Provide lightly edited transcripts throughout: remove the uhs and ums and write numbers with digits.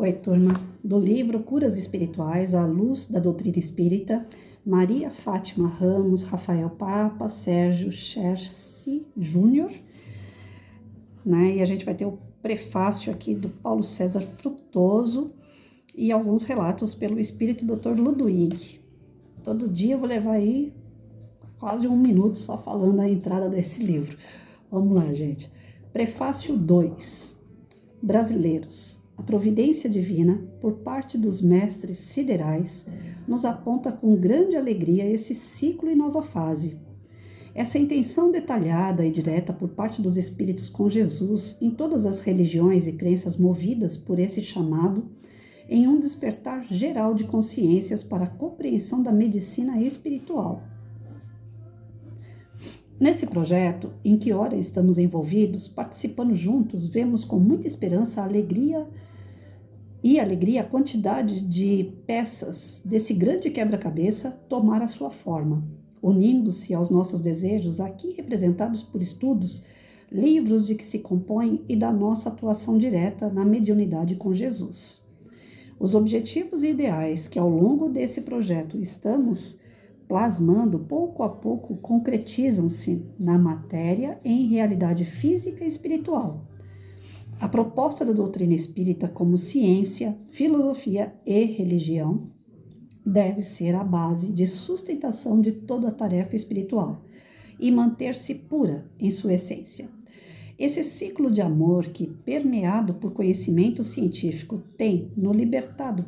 Oi, turma, do livro Curas Espirituais à Luz da Doutrina Espírita, Maria Fátima Ramos, Rafael Papa, Sérgio Cherci Júnior, né? E a gente vai ter o prefácio aqui do Paulo César Frutuoso e alguns relatos pelo Espírito Dr. Ludwig. Todo dia eu vou levar aí quase 1 minuto só falando a entrada desse livro. Vamos lá, gente. Prefácio 2. Brasileiros. A providência divina, por parte dos mestres siderais, nos aponta com grande alegria esse ciclo e nova fase. Essa intenção detalhada e direta por parte dos espíritos com Jesus em todas as religiões e crenças movidas por esse chamado, em um despertar geral de consciências para a compreensão da medicina espiritual. Nesse projeto, em que ora estamos envolvidos, participando juntos, vemos com muita esperança a alegria a quantidade de peças desse grande quebra-cabeça tomar a sua forma, unindo-se aos nossos desejos aqui representados por estudos, livros de que se compõem e da nossa atuação direta na mediunidade com Jesus. Os objetivos e ideais que ao longo desse projeto estamos plasmando pouco a pouco concretizam-se na matéria em realidade física e espiritual. A proposta da doutrina espírita como ciência, filosofia e religião deve ser a base de sustentação de toda a tarefa espiritual e manter-se pura em sua essência. Esse ciclo de amor que, permeado por conhecimento científico, tem nos libertado,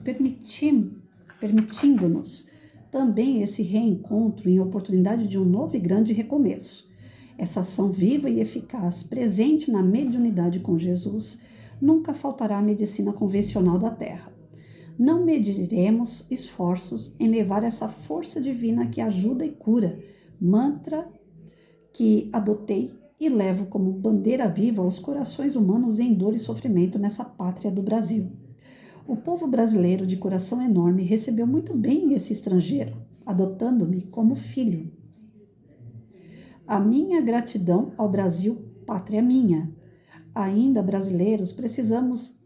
permitindo-nos também esse reencontro em oportunidade de um novo e grande recomeço. Essa ação viva e eficaz, presente na mediunidade com Jesus, nunca faltará à medicina convencional da Terra. Não mediremos esforços em levar essa força divina que ajuda e cura, mantra que adotei e levo como bandeira viva aos corações humanos em dor e sofrimento nessa pátria do Brasil. O povo brasileiro de coração enorme recebeu muito bem esse estrangeiro, adotando-me como filho. A minha gratidão ao Brasil, pátria minha. Ainda, brasileiros, precisamos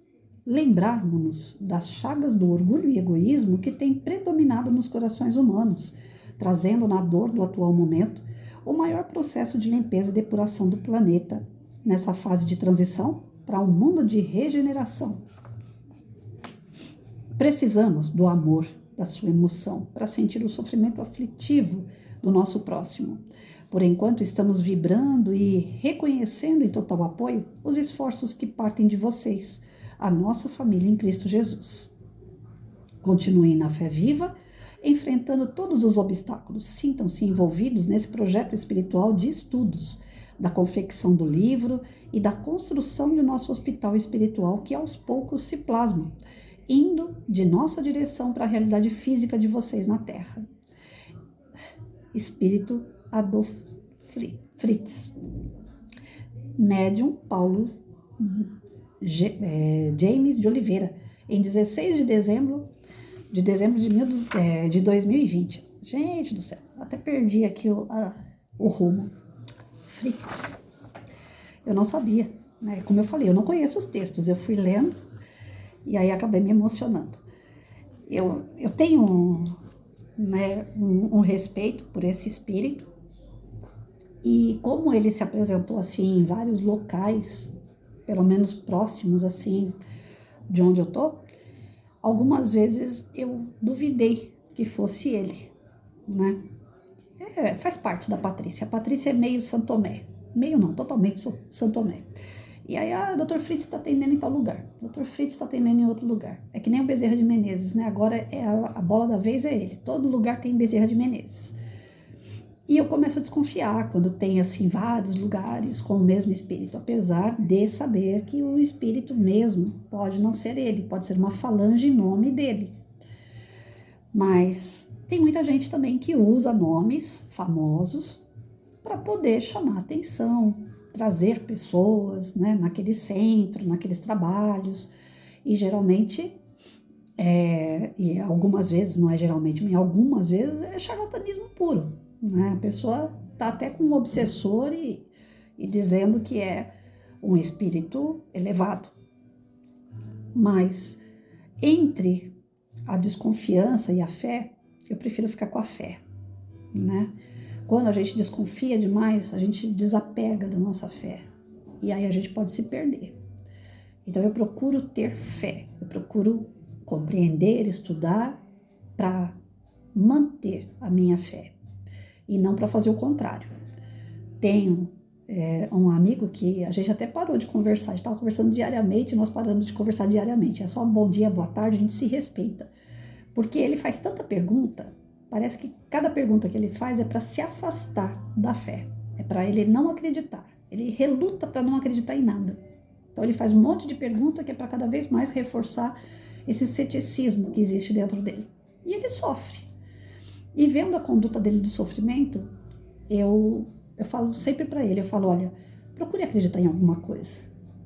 lembrarmos-nos das chagas do orgulho e egoísmo que têm predominado nos corações humanos, trazendo na dor do atual momento o maior processo de limpeza e depuração do planeta, nessa fase de transição para um mundo de regeneração. Precisamos do amor, da sua emoção, para sentir o sofrimento aflitivo do nosso próximo. Por enquanto, estamos vibrando e reconhecendo em total apoio os esforços que partem de vocês, a nossa família em Cristo Jesus. Continuem na fé viva, enfrentando todos os obstáculos. Sintam-se envolvidos nesse projeto espiritual de estudos, da confecção do livro e da construção de nosso hospital espiritual que aos poucos se plasma, indo de nossa direção para a realidade física de vocês na Terra. Espírito Adolf Fritz. Médium Paulo James de Oliveira, em 16 de dezembro de 2020. Gente do céu, até perdi aqui o rumo. Fritz. Eu não sabia, né? Como eu falei, eu não conheço os textos, eu fui lendo e aí acabei me emocionando. Eu tenho um respeito por esse espírito, e como ele se apresentou assim em vários locais, pelo menos próximos assim de onde eu tô, algumas vezes eu duvidei que fosse ele, né? Faz parte da Patrícia. A Patrícia é meio Santo Tomé. Meio não, totalmente Santo Tomé. E aí, Dr. Fritz está atendendo em tal lugar. Dr. Fritz está atendendo em outro lugar. É que nem o Bezerra de Menezes, né? Agora a bola da vez é ele. Todo lugar tem Bezerra de Menezes. E eu começo a desconfiar quando tem, assim, vários lugares com o mesmo espírito, apesar de saber que o espírito mesmo pode não ser ele, pode ser uma falange em nome dele. Mas tem muita gente também que usa nomes famosos para poder chamar atenção, trazer pessoas, né, naquele centro, naqueles trabalhos, e geralmente, e algumas vezes, não é geralmente, mas algumas vezes é charlatanismo puro, né? A pessoa está até com um obsessor e dizendo que é um espírito elevado, mas entre a desconfiança e a fé, eu prefiro ficar com a fé, né? Quando a gente desconfia demais, a gente desapega da nossa fé. E aí a gente pode se perder. Então eu procuro ter fé, eu procuro compreender, estudar para manter a minha fé e não para fazer o contrário. Tenho um amigo que a gente até parou de conversar, a gente estava conversando diariamente, nós paramos de conversar diariamente, é só um bom dia, boa tarde, a gente se respeita. Porque ele faz tanta pergunta, parece que cada pergunta que ele faz é para se afastar da fé, é para ele não acreditar, ele reluta para não acreditar em nada. Então ele faz um monte de pergunta que é para cada vez mais reforçar esse ceticismo que existe dentro dele. E ele sofre. E vendo a conduta dele de sofrimento, eu falo sempre para ele, eu falo, olha, procure acreditar em alguma coisa.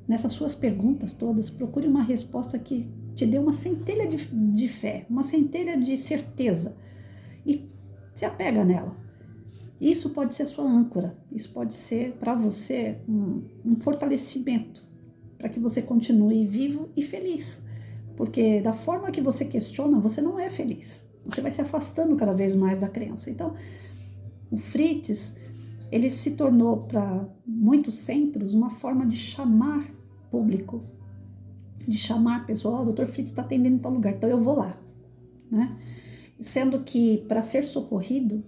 Nessas suas perguntas todas, procure uma resposta que te dê uma centelha de fé, uma centelha de certeza. E se apega nela. Isso pode ser a sua âncora, isso pode ser para você um fortalecimento, para que você continue vivo e feliz. Porque da forma que você questiona, você não é feliz. Você vai se afastando cada vez mais da crença. Então, o Fritz, ele se tornou para muitos centros uma forma de chamar público, de chamar pessoal, o Dr. Fritz está atendendo em tal lugar, então eu vou lá, né? Sendo que para ser socorrido,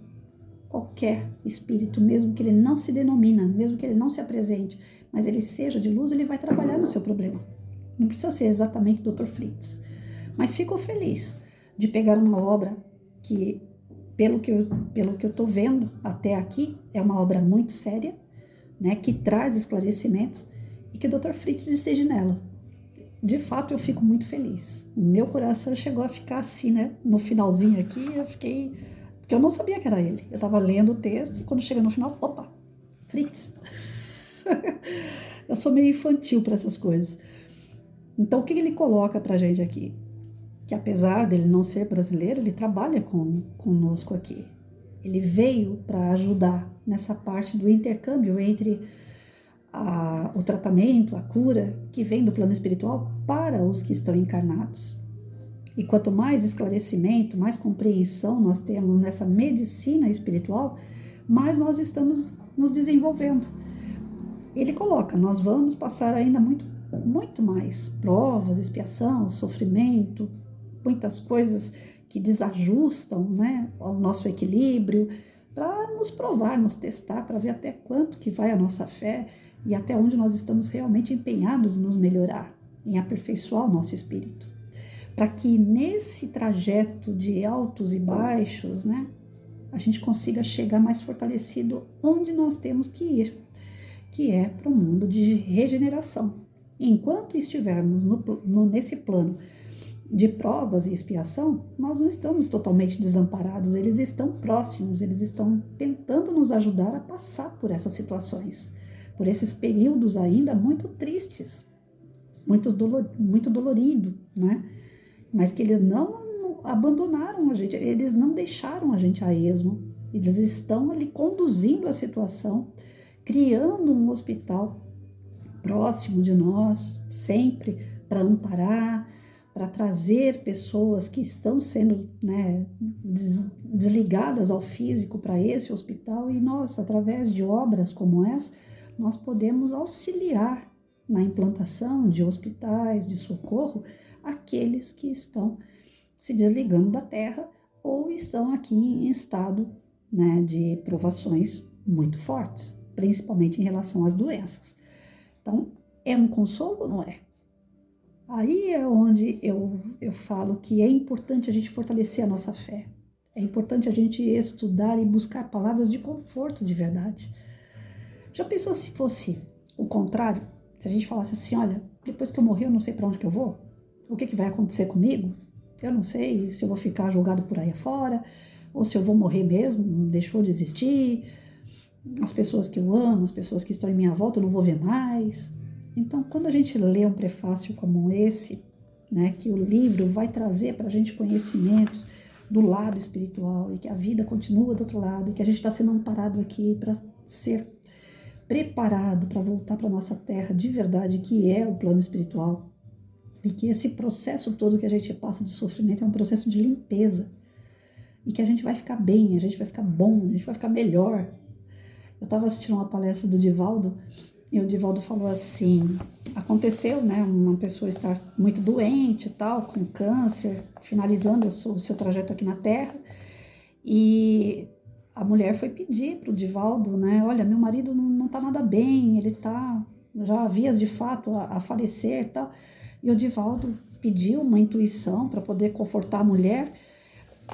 qualquer espírito, mesmo que ele não se denomina, mesmo que ele não se apresente, mas ele seja de luz, ele vai trabalhar no seu problema. Não precisa ser exatamente Dr. Fritz. Mas fico feliz de pegar uma obra que, pelo que eu estou vendo até aqui, é uma obra muito séria, né, que traz esclarecimentos e que o Dr. Fritz esteja nela. De fato, eu fico muito feliz. O meu coração chegou a ficar assim, né? No finalzinho aqui, eu fiquei... Porque eu não sabia que era ele. Eu estava lendo o texto e quando chega no final, opa, Fritz. Eu sou meio infantil para essas coisas. Então, o que ele coloca para a gente aqui? Que apesar dele não ser brasileiro, ele trabalha conosco aqui. Ele veio para ajudar nessa parte do intercâmbio entre o tratamento, a cura, que vem do plano espiritual para os que estão encarnados. E quanto mais esclarecimento, mais compreensão nós temos nessa medicina espiritual, mais nós estamos nos desenvolvendo. Ele coloca, nós vamos passar ainda muito mais provas, expiação, sofrimento, muitas coisas que desajustam, né, o nosso equilíbrio, para nos provar, nos testar, para ver até quanto que vai a nossa fé e até onde nós estamos realmente empenhados em nos melhorar, em aperfeiçoar o nosso espírito. Para que nesse trajeto de altos e baixos, né, a gente consiga chegar mais fortalecido onde nós temos que ir, que é para o mundo de regeneração. Enquanto estivermos nesse plano de provas e expiação, nós não estamos totalmente desamparados, eles estão próximos, eles estão tentando nos ajudar a passar por essas situações, por esses períodos ainda muito tristes, muito dolorido, né? Mas que eles não abandonaram a gente, eles não deixaram a gente a esmo, eles estão ali conduzindo a situação, criando um hospital próximo de nós, sempre para amparar, para trazer pessoas que estão sendo, né, desligadas ao físico para esse hospital, e nós, através de obras como essa, nós podemos auxiliar na implantação de hospitais de socorro aqueles que estão se desligando da Terra ou estão aqui em estado, né, de provações muito fortes, principalmente em relação às doenças. Então, é um consolo ou não é? Aí é onde eu falo que é importante a gente fortalecer a nossa fé. É importante a gente estudar e buscar palavras de conforto de verdade. Já pensou se fosse o contrário? Se a gente falasse assim, olha, depois que eu morrer eu não sei para onde que eu vou? O que vai acontecer comigo? Eu não sei se eu vou ficar jogado por aí afora, ou se eu vou morrer mesmo, deixou de existir. As pessoas que eu amo, as pessoas que estão em minha volta, eu não vou ver mais. Então, quando a gente lê um prefácio como esse, né, que o livro vai trazer para a gente conhecimentos do lado espiritual e que a vida continua do outro lado e que a gente está sendo amparado aqui para ser preparado para voltar para a nossa terra de verdade, que é o plano espiritual, E que esse processo todo que a gente passa de sofrimento é um processo de limpeza. E que a gente vai ficar bem, a gente vai ficar bom, a gente vai ficar melhor. Eu estava assistindo uma palestra do Divaldo e o Divaldo falou assim, aconteceu, né, uma pessoa estar muito doente e tal, com câncer, finalizando o seu trajeto aqui na Terra, e a mulher foi pedir para o Divaldo, né, olha, meu marido não tá nada bem, ele tá já vias de fato a falecer e tal, e o Divaldo pediu uma intuição para poder confortar a mulher,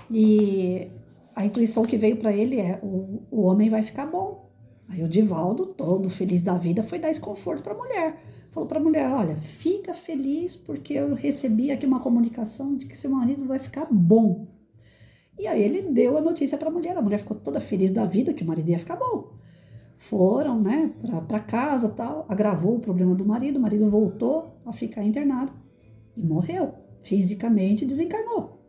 e a intuição que veio para ele é, o homem vai ficar bom. Aí o Divaldo, todo feliz da vida, foi dar esse conforto para a mulher. Falou para a mulher, olha, fica feliz porque eu recebi aqui uma comunicação de que seu marido vai ficar bom. E aí ele deu a notícia para a mulher ficou toda feliz da vida que o marido ia ficar bom. Foram, né, para casa tal, agravou o problema do marido, o marido voltou a ficar internado e morreu, fisicamente desencarnou.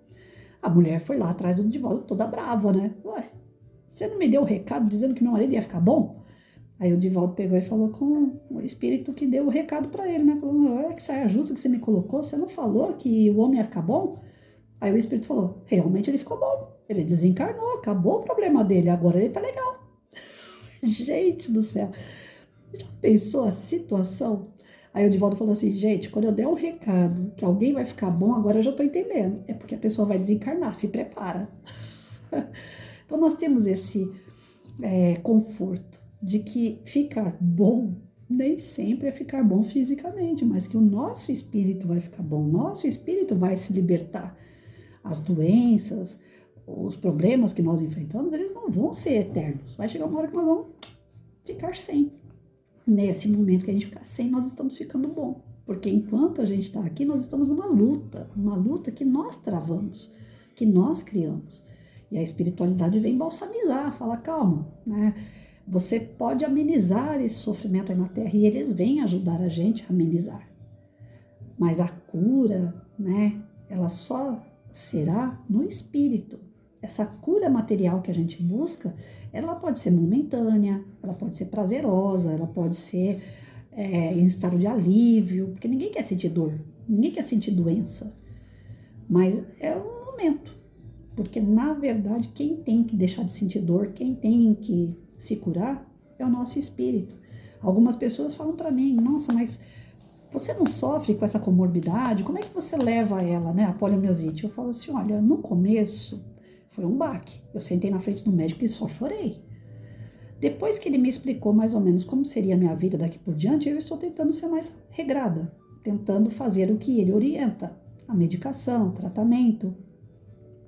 A mulher foi lá atrás do Divaldo toda brava, né, ué, você não me deu o recado dizendo que meu marido ia ficar bom? Aí o Divaldo pegou e falou com o espírito que deu o recado para ele, né? Falou, olha que saia justa que você me colocou, você não falou que o homem ia ficar bom? Aí o espírito falou, realmente ele ficou bom, ele desencarnou, acabou o problema dele, agora ele tá legal. Gente do céu, já pensou a situação? Aí o Divaldo falou assim, gente, quando eu der um recado que alguém vai ficar bom, agora eu já tô entendendo. É porque a pessoa vai desencarnar, se prepara. Então, nós temos esse conforto de que ficar bom nem sempre é ficar bom fisicamente, mas que o nosso espírito vai ficar bom, nosso espírito vai se libertar. As doenças, os problemas que nós enfrentamos, eles não vão ser eternos. Vai chegar uma hora que nós vamos ficar sem. Nesse momento que a gente ficar sem, nós estamos ficando bom. Porque enquanto a gente está aqui, nós estamos numa luta que nós travamos, que nós criamos. E a espiritualidade vem balsamizar, fala, calma, né? Você pode amenizar esse sofrimento aí na Terra e eles vêm ajudar a gente a amenizar. Mas a cura, né? Ela só será no espírito. Essa cura material que a gente busca, ela pode ser momentânea, ela pode ser prazerosa, ela pode ser em estado de alívio, porque ninguém quer sentir dor, ninguém quer sentir doença. Mas é um momento. Porque, na verdade, quem tem que deixar de sentir dor, quem tem que se curar, é o nosso espírito. Algumas pessoas falam para mim, nossa, mas você não sofre com essa comorbidade? Como é que você leva ela, né, a poliomielite? Eu falo assim, olha, no começo foi um baque. Eu sentei na frente do médico e só chorei. Depois que ele me explicou mais ou menos como seria a minha vida daqui por diante, eu estou tentando ser mais regrada, tentando fazer o que ele orienta, a medicação, o tratamento,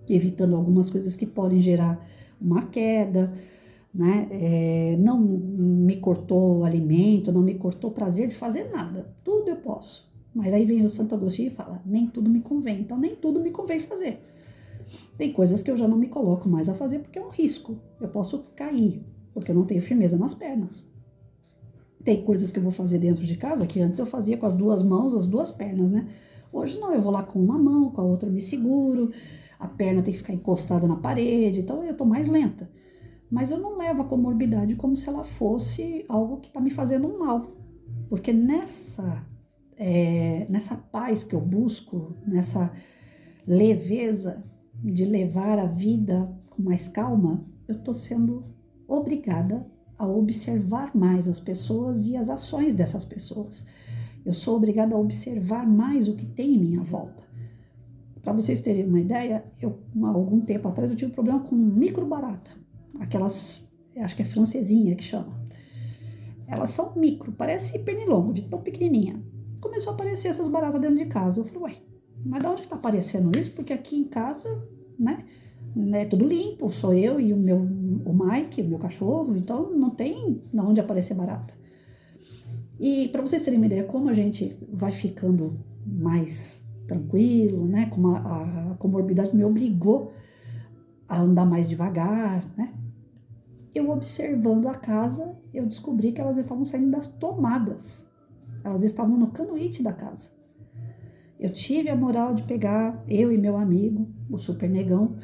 evitando algumas coisas que podem gerar uma queda, né? Não me cortou o alimento, não me cortou o prazer de fazer nada. Tudo eu posso. Mas aí vem o Santo Agostinho e fala, nem tudo me convém. Então, nem tudo me convém fazer. Tem coisas que eu já não me coloco mais a fazer porque é um risco. Eu posso cair, porque eu não tenho firmeza nas pernas. Tem coisas que eu vou fazer dentro de casa que antes eu fazia com as duas mãos, as duas pernas, né? Hoje não, eu vou lá com uma mão, com a outra eu me seguro, a perna tem que ficar encostada na parede, então eu tô mais lenta. Mas eu não levo a comorbidade como se ela fosse algo que tá me fazendo mal. Porque nessa paz que eu busco, nessa leveza de levar a vida com mais calma, eu tô sendo obrigada a observar mais as pessoas e as ações dessas pessoas. Eu sou obrigada a observar mais o que tem em minha volta. Para vocês terem uma ideia, há algum tempo atrás eu tive um problema com microbarata. Aquelas, acho que é francesinha que chama. Elas são micro, parece pernilongo, de tão pequenininha. Começou a aparecer essas baratas dentro de casa. Eu falei, ué, mas de onde está aparecendo isso? Porque aqui em casa, né, é tudo limpo, sou eu e o Mike, o meu cachorro, então não tem de onde aparecer barata. E para vocês terem uma ideia como a gente vai ficando mais tranquilo, né, como a comorbidade me obrigou a andar mais devagar, né, eu observando a casa, eu descobri que elas estavam saindo das tomadas, elas estavam no canoite da casa. Eu tive a moral de pegar, eu e meu amigo, o super negão,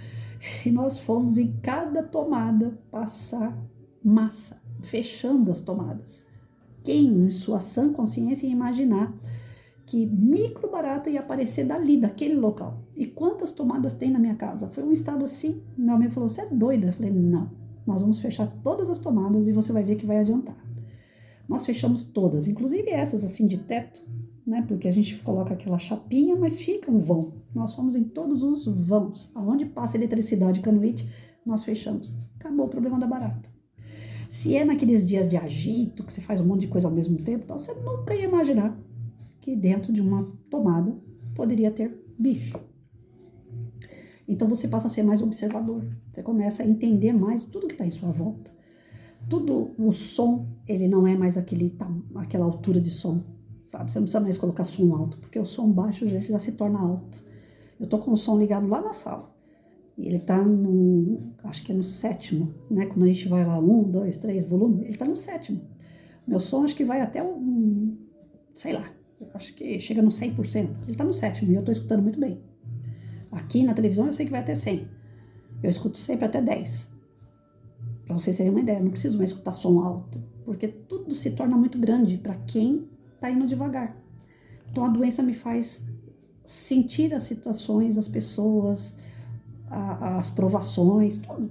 e nós fomos em cada tomada passar massa, fechando as tomadas. Quem, em sua sã consciência, ia imaginar que micro barata ia aparecer dali, daquele local. E quantas tomadas tem na minha casa? Foi um estado assim, meu amigo falou, você é doida? Eu falei, não, nós vamos fechar todas as tomadas e você vai ver que vai adiantar. Nós fechamos todas, inclusive essas assim de teto, né? Porque a gente coloca aquela chapinha, mas fica um vão. Nós fomos em todos os vãos. Aonde passa eletricidade canuite, nós fechamos. Acabou o problema da barata. Se é naqueles dias de agito, que você faz um monte de coisa ao mesmo tempo, então você nunca ia imaginar que dentro de uma tomada poderia ter bicho. Então você passa a ser mais observador. Você começa a entender mais tudo que está em sua volta. Tudo, o som, ele não é mais aquela altura de som, sabe? Você não precisa mais colocar som alto, porque o som baixo já se torna alto. Eu tô com o som ligado lá na sala. E ele tá acho que é no 7º, né? Quando a gente vai lá, 1, 2, 3, volume, ele tá no 7º. Meu som acho que vai até sei lá, acho que chega no 100%. Ele tá no 7º e eu tô escutando muito bem. Aqui na televisão eu sei que vai até 100. Eu escuto sempre até 10. Para vocês terem uma ideia, eu não preciso mais escutar som alto, porque tudo se torna muito grande para quem tá indo devagar. Então a doença me faz sentir as situações, as pessoas, as provações, tudo,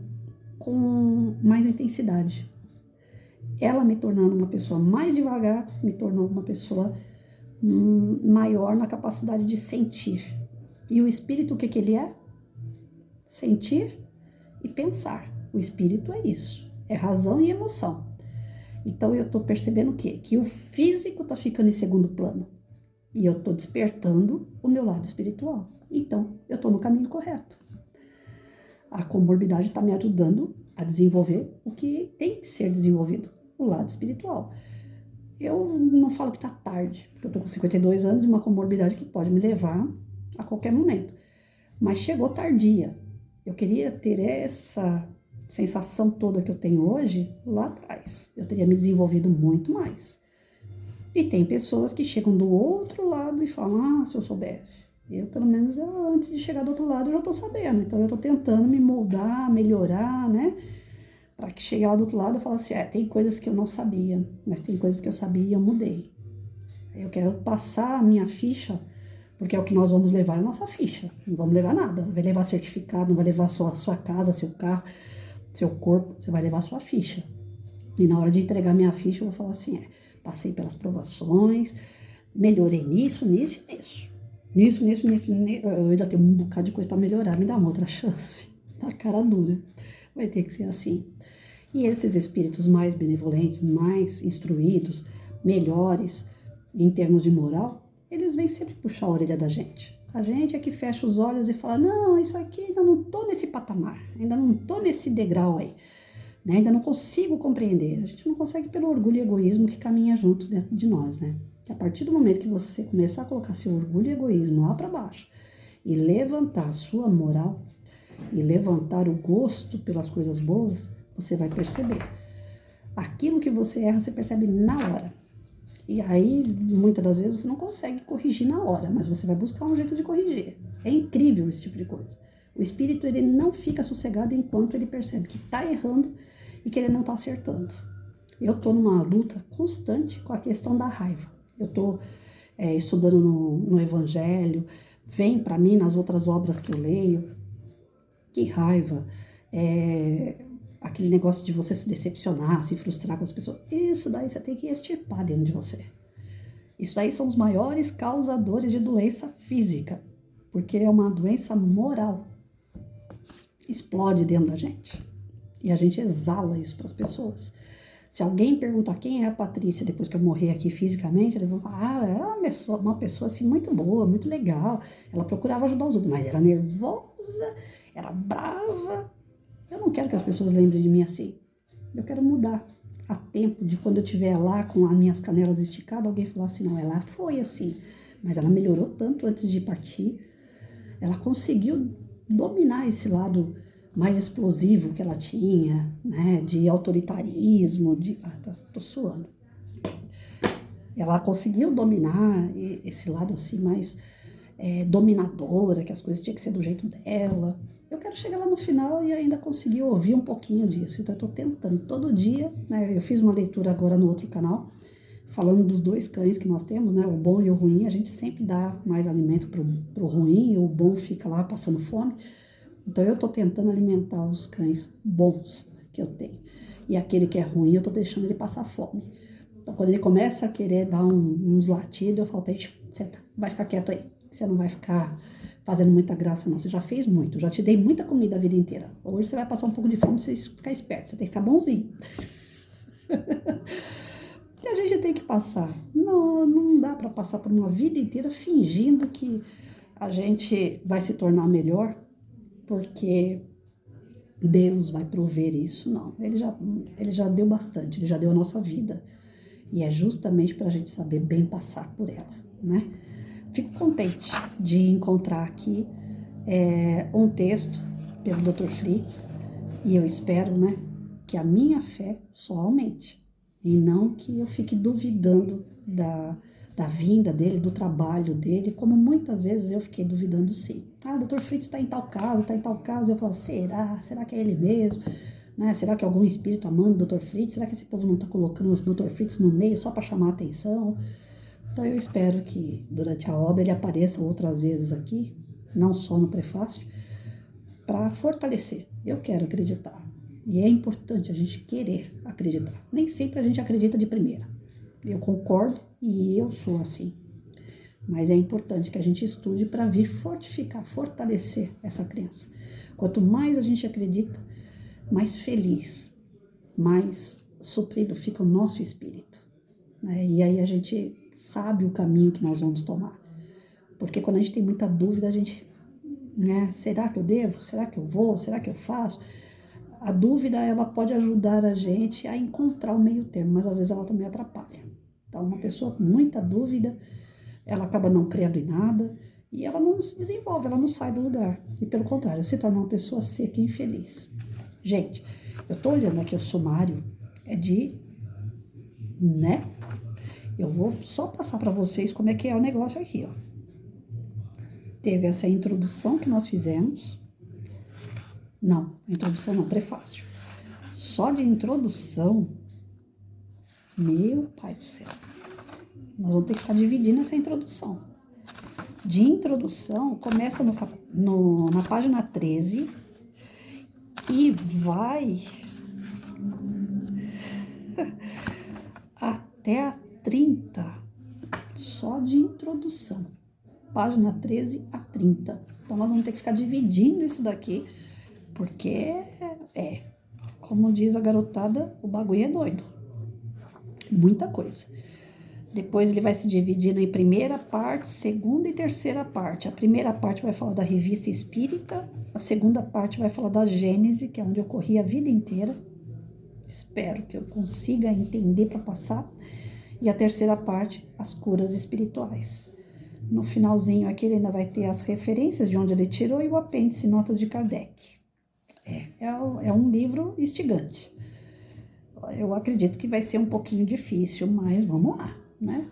com mais intensidade. Ela me tornando uma pessoa mais devagar, me tornou uma pessoa maior na capacidade de sentir. E o espírito, o que ele é? Sentir e pensar. O espírito é isso, é razão e emoção. Então eu tô percebendo o quê? Que o físico tá ficando em segundo plano. E eu tô despertando o meu lado espiritual. Então eu tô no caminho correto. A comorbidade tá me ajudando a desenvolver o que tem que ser desenvolvido, o lado espiritual. Eu não falo que tá tarde, porque eu tô com 52 anos e uma comorbidade que pode me levar a qualquer momento. Mas chegou tardia. Eu queria ter essa sensação toda que eu tenho hoje lá atrás. Eu teria me desenvolvido muito mais. E tem pessoas que chegam do outro lado e falam, se eu soubesse. Eu, pelo menos, antes de chegar do outro lado, eu já tô sabendo. Então, eu tô tentando me moldar, melhorar, né? Para que chegue lá do outro lado, eu falo assim, tem coisas que eu não sabia, mas tem coisas que eu sabia e eu mudei. Eu quero passar a minha ficha, porque é o que nós vamos levar, é a nossa ficha. Não vamos levar nada. Não vai levar certificado, não vai levar só a sua casa, seu carro, seu corpo, você vai levar a sua ficha. E na hora de entregar minha ficha, eu vou falar assim, passei pelas provações, melhorei nisso, nisso e nisso. Nisso, eu ainda tenho um bocado de coisa para melhorar, me dá uma outra chance. Tá cara dura, vai ter que ser assim. E esses espíritos mais benevolentes, mais instruídos, melhores em termos de moral, eles vêm sempre puxar a orelha da gente. A gente é que fecha os olhos e fala, não, isso aqui ainda não tô nesse patamar, ainda não tô nesse degrau aí, né? Ainda não consigo compreender. A gente não consegue pelo orgulho e egoísmo que caminha junto dentro de nós, né? Que a partir do momento que você começar a colocar seu orgulho e egoísmo lá para baixo e levantar a sua moral e levantar o gosto pelas coisas boas, você vai perceber. Aquilo que você erra, você percebe na hora. E aí, muitas das vezes, você não consegue corrigir na hora, mas você vai buscar um jeito de corrigir. É incrível esse tipo de coisa. O espírito, ele não fica sossegado enquanto ele percebe que está errando e que ele não está acertando. Eu estou numa luta constante com a questão da raiva. Eu estou estudando no Evangelho, vem para mim nas outras obras que eu leio. Que raiva, aquele negócio de você se decepcionar, se frustrar com as pessoas. Isso daí você tem que extirpar dentro de você. Isso daí são os maiores causadores de doença física, porque é uma doença moral. Explode dentro da gente. E a gente exala isso para as pessoas. Se alguém perguntar quem é a Patrícia depois que eu morrer aqui fisicamente, eles vão falar, ela é uma pessoa assim muito boa, muito legal. Ela procurava ajudar os outros, mas era nervosa, era brava. Eu não quero que as pessoas lembrem de mim assim. Eu quero mudar a tempo de quando eu estiver lá com as minhas canelas esticadas, alguém falar assim, não, ela foi assim, mas ela melhorou tanto antes de partir. Ela conseguiu dominar esse lado mais explosivo que ela tinha, né, de autoritarismo, tô suando. Ela conseguiu dominar esse lado assim mais dominadora, que as coisas tinham que ser do jeito dela. Eu quero chegar lá no final e ainda conseguir ouvir um pouquinho disso. Então eu tô tentando todo dia, né, eu fiz uma leitura agora no outro canal, falando dos dois cães que nós temos, né, o bom e o ruim, a gente sempre dá mais alimento pro ruim e o bom fica lá passando fome. Então eu tô tentando alimentar os cães bons que eu tenho. E aquele que é ruim, eu tô deixando ele passar fome. Então quando ele começa a querer dar uns latidos, eu falo pra ele, senta, vai ficar quieto aí. Você não vai ficar fazendo muita graça não, você já fez muito, já te dei muita comida a vida inteira. Hoje você vai passar um pouco de fome, você ficar esperto, você tem que ficar bonzinho. E a gente tem que passar. Não dá para passar por uma vida inteira fingindo que a gente vai se tornar melhor, porque Deus vai prover isso. Não, ele já deu bastante, ele já deu a nossa vida. E é justamente para a gente saber bem passar por ela, né? Fico contente de encontrar aqui um texto pelo Dr. Fritz, e eu espero, né, que a minha fé só aumente, e não que eu fique duvidando da vinda dele, do trabalho dele, como muitas vezes eu fiquei duvidando sim. Ah, o Dr. Fritz está em tal casa, eu falo, será que é ele mesmo? Né? Será que é algum espírito amando o Dr. Fritz? Será que esse povo não está colocando o Dr. Fritz no meio só para chamar a atenção? Então eu espero que durante a obra ele apareça outras vezes aqui, não só no prefácio, para fortalecer. Eu quero acreditar. E é importante a gente querer acreditar. Nem sempre a gente acredita de primeira. Eu concordo e eu sou assim. Mas é importante que a gente estude para vir fortificar, fortalecer essa crença. Quanto mais a gente acredita, mais feliz, mais suprido fica o nosso espírito, né? E aí a gente sabe o caminho que nós vamos tomar. Porque quando a gente tem muita dúvida, a gente, né? Será que eu devo? Será que eu vou? Será que eu faço? A dúvida, ela pode ajudar a gente a encontrar o meio termo, mas às vezes ela também atrapalha. Então, uma pessoa com muita dúvida, ela acaba não crendo em nada e ela não se desenvolve, ela não sai do lugar. E pelo contrário, se torna uma pessoa seca e infeliz. Gente, eu tô olhando aqui o sumário, né? Eu vou só passar para vocês como é que é o negócio aqui, ó. Teve essa introdução que nós fizemos. Não, introdução não, prefácio. Só de introdução, meu pai do céu. Nós vamos ter que ficar dividindo essa introdução. De introdução, começa na página 13 e vai até a 30, só de introdução. Página 13 a 30. Então, nós vamos ter que ficar dividindo isso daqui, porque como diz a garotada, o bagulho é doido. Muita coisa. Depois ele vai se dividindo em primeira parte, segunda e terceira parte. A primeira parte vai falar da revista espírita, a segunda parte vai falar da Gênese, que é onde eu corri a vida inteira. Espero que eu consiga entender para passar. E a terceira parte, as curas espirituais. No finalzinho aqui ele ainda vai ter as referências de onde ele tirou e o apêndice Notas de Kardec. É um livro instigante. Eu acredito que vai ser um pouquinho difícil, mas vamos lá, né?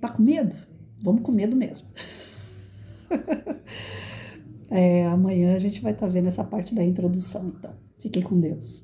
Tá com medo? Vamos com medo mesmo. Amanhã a gente vai estar vendo essa parte da introdução, então. Fiquem com Deus.